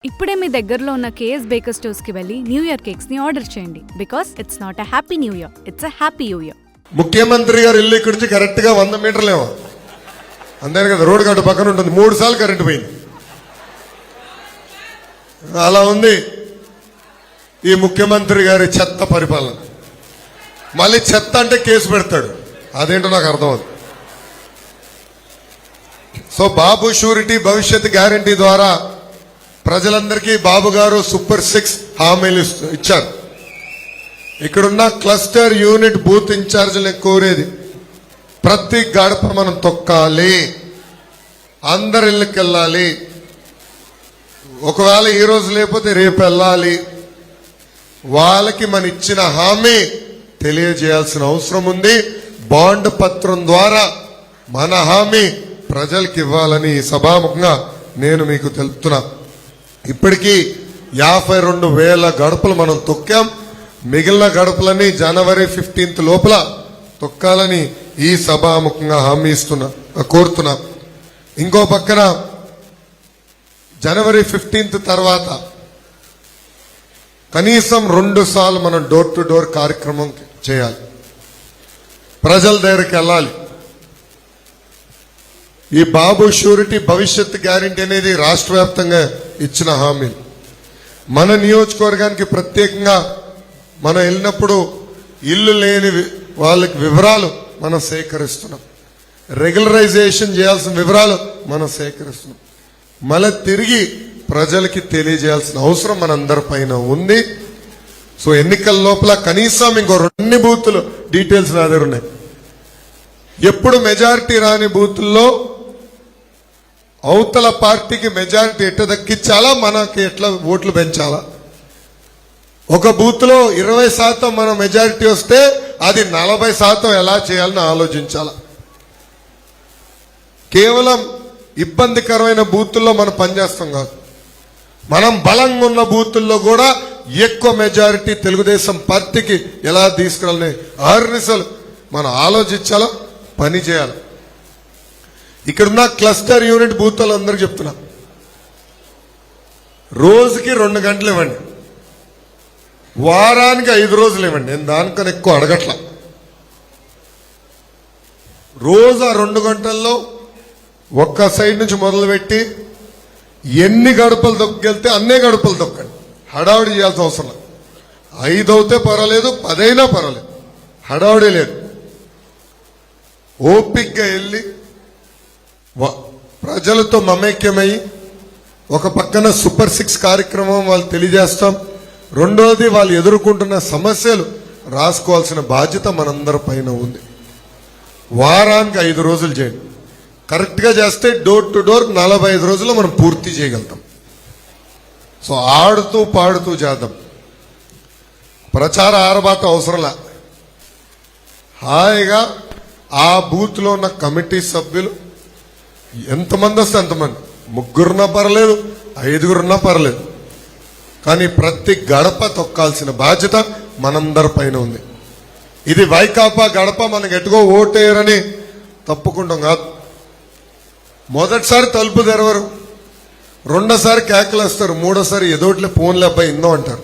ఇప్పుడే మీ దగ్గరలో ఉన్న కేఎస్ బేకర్ స్టోర్స్ కి వెళ్ళి న్యూ ఇయర్ కేక్స్ ని ఆర్డర్ చేయండి because it's not a happy new year, it's a happy new year. ముఖ్యమంత్రి గారు ఇల్లు ఇక్కడి నుంచి కరెక్ట్ గా 100 మీటర్లేమో అంతే కదా, రోడ్ గడ్డ పక్కన ఉంటుంది. 3 సార్లు కరెంటు పోయింది. అలా ఉంది ఈ ముఖ్యమంత్రి గారి చెత్త పరిపాలన. మళ్ళీ చెత్త అంటే కేసు పెడతాడు, అదేంటో నాకు అర్థం అవుతుంది. సో బాబు షూరిటీ భవిష్యత్ గ్యారంటీ ద్వారా ప్రజలందరికీ బాబు గారు సూపర్ 6 హామీలు ఇచ్చారు. ఇక్కడున్న క్లస్టర్ యూనిట్ బూత్ ఇన్ఛార్జీలను కోరేది, ప్రతి గడప మనం తొక్కాలి, అందరి ఇళ్ళకి వెళ్ళాలి. ఒకవేళ ఈ రోజు లేకపోతే రేపు వెళ్ళాలి. వాళ్ళకి మన ఇచ్చిన హామీ తెలియజేయాల్సిన అవసరం ఉంది. బాండ్ పత్రం ద్వారా మన హామీ ప్రజలకు ఇవ్వాలని సభాముఖంగా నేను మీకు తెలుపుతున్నా. ఇప్పటికీ 52,000 గడపలు మనం తొక్కాం. మిగిలిన గడపలని జనవరి 15 లోపల తొక్కాలని ఈ సభాముఖంగా హామీ కోరుతున్నా. ఇంకో పక్కన జనవరి 15 తర్వాత కనీసం 2 సార్లు మనం డోర్ టు డోర్ కార్యక్రమం చేయాలి, ప్రజల దగ్గరికి వెళ్ళాలి. ఈ బాబు షూరిటీ భవిష్యత్ గ్యారంటీ అనేది రాష్ట్ర వ్యాప్తంగా ఇచ్చిన హామీ. మన నియోజకవర్గానికి ప్రత్యేకంగా మనం వెళ్ళినప్పుడు ఇల్లు లేని వాళ్ళకి వివరాలు మనం సేకరిస్తున్నాం, రెగ్యులరైజేషన్ చేయాల్సిన వివరాలు మనం సేకరిస్తున్నాం. మళ్ళీ తిరిగి ప్రజలకి తెలియజేయాల్సిన అవసరం మనందరి పైన ఉంది. సో ఎన్నికల లోపల కనీసం ఇంకో 2 బూతులు డీటెయిల్స్ నా దగ్గర ఉన్నాయి. ఎప్పుడు మెజారిటీ రాని బూతుల్లో అవతల పార్టీకి మెజారిటీ ఎట్లా దక్కించాలా, మనకి ఎట్లా ఓట్లు పెంచాలా. ఒక బూత్ లో 20% మన మెజారిటీ వస్తే అది 40% ఎలా చేయాలని ఆలోచించాలా. కేవలం ఇబ్బందికరమైన బూతుల్లో మనం పనిచేస్తాం కాదు, మనం బలంగా ఉన్న బూతుల్లో కూడా ఎక్కువ మెజారిటీ తెలుగుదేశం పార్టీకి ఎలా తీసుకురాలని ఆర్నిసలు మనం ఆలోచించాలా, పని చేయాలి. ఇక్కడున్న క్లస్టర్ యూనిట్ బూత్లు అందరికి చెప్తున్నా, రోజుకి 2 గంటలు ఇవ్వండి, వారానికి 5 రోజులు ఇవ్వండి. నేను దానికన్నా ఎక్కువ అడగట్లా. రోజు ఆ 2 గంటల్లో ఒక్క సైడ్ నుంచి మొదలుపెట్టి ఎన్ని గడపలు తొక్కెళ్తే అన్నే గడపలు తొక్కండి. హడావుడి చేయాల్సిన అవసరం లేదు. 5 అవుతే పర్వాలేదు, 10 అయినా పర్వాలేదు, హడావుడి లేదు. ఓపిక్గా వెళ్ళి ప్రజలతో మమేక్యమై ఒక పక్కన సూపర్ 6 కార్యక్రమం వాళ్ళు తెలియజేస్తాం, రెండోది వాళ్ళు ఎదుర్కొంటున్న సమస్యలు రాసుకోవాల్సిన బాధ్యత మనందరి పైన ఉంది. వారానికి 5 రోజులు చేయండి. కరెక్ట్గా చేస్తే డోర్ టు డోర్ 45 రోజుల్లో మనం పూర్తి చేయగలుగుతాం. సో ఆడుతూ పాడుతూ చేద్దాం, ప్రచార ఆరబాట అవసరంలా. హాయిగా ఆ బూత్లో ఉన్న కమిటీ సభ్యులు ఎంతమంది వస్తే అంతమంది, 3 పర్లేదు, 5 పర్లేదు, కానీ ప్రతి గడప తొక్కాల్సిన బాధ్యత మనందరి పైన ఉంది. ఇది వైకాపా గడప మనకు ఎటుగో ఓటేయరని తప్పుకుంటాం కాదు. మొదటిసారి తలుపు తెరవరు, రెండోసారి కేకలేస్తారు, మూడోసారి ఎదోట్లే ఫోన్లే అబ్బాయి ఇందో అంటారు.